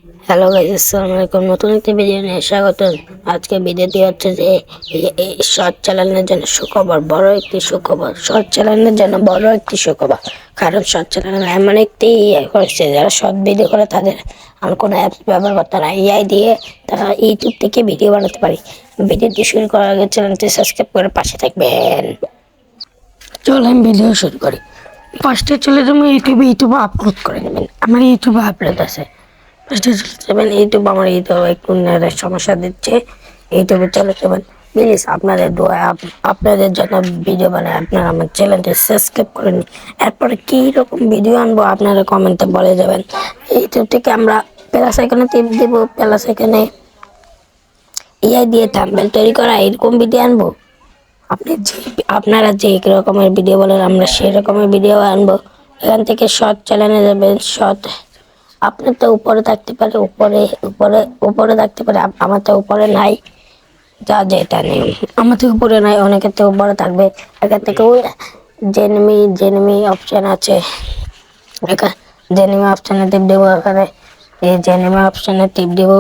Hello guys, আসসালামু আলাইকুম। নতুন একটি ভিডিও নিয়ে স্বাগতম। আজকে ভিডিওটি হচ্ছে যে শর্ট চ্যানেলের জন্য সুখবর, বড় একটি সুখবর। শর্ট চ্যানেলের জন্য বড় একটি সুখবর, কারণ শর্ট চ্যানেল এমন একটি হচ্ছে যারা শর্ট ভিডিও করে তাদের আর কোনো অ্যাপস ব্যবহার করতে না, এআই দিয়ে তারা ইউটিউব থেকে ভিডিও বানাতে পারে। ভিডিওটি শুরু করার আগে চ্যানেলটি সাবস্ক্রাইব করে পাশে থাকবেন। চলেন ভিডিও শুরু করি। ফার্স্টে চলে যাবো ইউটিউবে আপলোড করে নেবেন। আমার ইউটিউবে আপলোড আছে। ফার্স্টে চলে যাবেন ইউটিউব। আমার ইউটিউবে একটু নেটের সমস্যা দিচ্ছে। ইউটিউবে চলে যাবেন। প্লিজ আপনাদের দোয়া আপনাদের জন্য ভিডিও বানায় আপনারা আমার চ্যানেলটি সাবস্ক্রাইব করে নিন। এরপরে কী রকম ভিডিও আনবো আপনারা কমেন্টে বলে যাবেন। ইউটিউব থেকে আমরা প্লাস আইকনে টিপ দেবো। প্লাস আইকনে এআই দিয়ে থাম্বনেল তৈরি করা এরকম ভিডিও আনবো। আপনারা যে রকমের ভিডিও বলেন আমরা সেই রকমের ভিডিও আনবো। এখান থেকে শর্ট চ্যানেলে যাবেন। শর্ট আপনার তো উপরে থাকতে পারে, উপরে থাকতে পারে। আমার তো উপরে নাই, যা যেটা নেই আমার তো উপরে নাই, অনেকের তো উপরে থাকবে। এখান থেকে ওই জেনেমি অপশান আছে, এখানে জেনেমি অপশানে টিপ দেবো। এখানে এই জেনেমি অপশানে টিপ দেবো।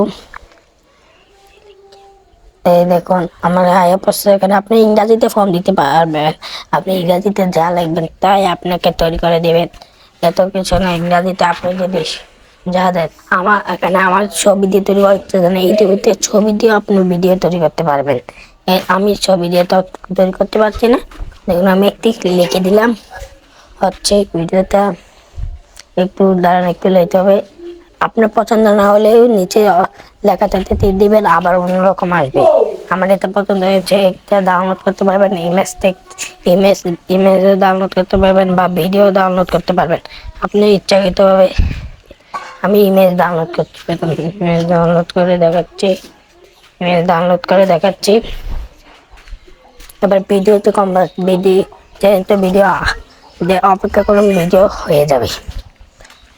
এই দেখুন আমার আয়া পড়ছে। এখানে আপনি ইংরাজিতে ফর্ম দিতে পারবেন। আপনি ইংরাজিতে যা লিখবেন তাই আপনাকে তৈরি করে দেবেন। এত কিছু না, ইংরাজিতে আপনি যদি যা দেন আমার এখানে আমার ছবি দিয়ে তৈরি করতে জানেন। ইউটিউবে ছবি দিয়ে আপনি ভিডিও তৈরি করতে পারবেন। আমি ছবি দিয়ে তো তৈরি করতে পারছি না। দেখুন আমি একটি লিখে দিলাম হচ্ছে ভিডিওটা। একটু দাঁড়ান, একটু লিখতে হবে। আপনার পছন্দ না হলেও নিচে লেখা থাকতে তীর দিবেন, আবার অন্যরকম আসবে। আমার এটা পছন্দ হয়েছে, এটা ডাউনলোড করতে পারবেন। ইমেজও ডাউনলোড করতে পারবেন বা ভিডিও ডাউনলোড করতে পারবেন আপনি ইচ্ছাকৃতভাবে। আমি ইমেজ ডাউনলোড করতে পারবেন। ইমেজ ডাউনলোড করে দেখাচ্ছি। এবার ভিডিওতে ভিডিও অপেক্ষা করুন, ভিডিও হয়ে যাবে।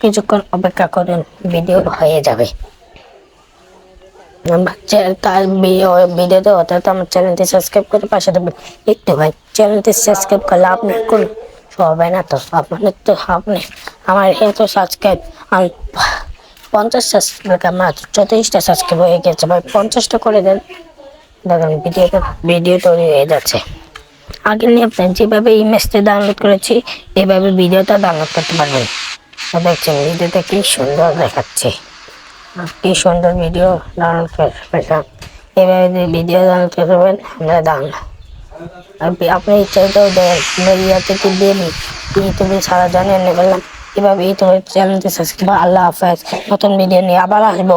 কিছুক্ষণ অপেক্ষা করুন, ভিডিও হয়ে যাবে। তার ভিডিওতে অর্থাৎ আমার চ্যানেলটি সাবস্ক্রাইব করে পাশে থাকবেন। একটু ভাই চ্যানেলটি সাবস্ক্রাইব করলে আপনি কোন হবে না তো আপনাদের তো আমার এত সাবস্ক্রাইব আমি 50 সাবস্ক্রাইব, আমার 34টা সাবস্ক্রাইব হয়ে গেছে ভাই। 50টা করে দেন। দেখুন ভিডিও তৈরি হয়ে যাচ্ছে। আগে নিয়ে আপনি যেভাবে ইমেজটা ডাউনলোড করেছি এভাবে ভিডিওটা ডাউনলোড করতে পারবেন। দেখছেন ভিডিওটা কি সুন্দর দেখাচ্ছে, কি সুন্দর ভিডিও ডাউনলোড করে পেলাম। এভাবে ভিডিও ডাউনলোড করবেন আমরা আপনি ইচ্ছাইতেও দেন ইয়াতে টিপ দিয়ে ইউটিউবে সারা জানিয়ে নিয়ে বললাম। এভাবে ইউটিউবের চ্যানেলটি সাবস্ক্রাইব। আল্লাহ হাফেজ। নতুন ভিডিও নিয়ে আবার আসবো।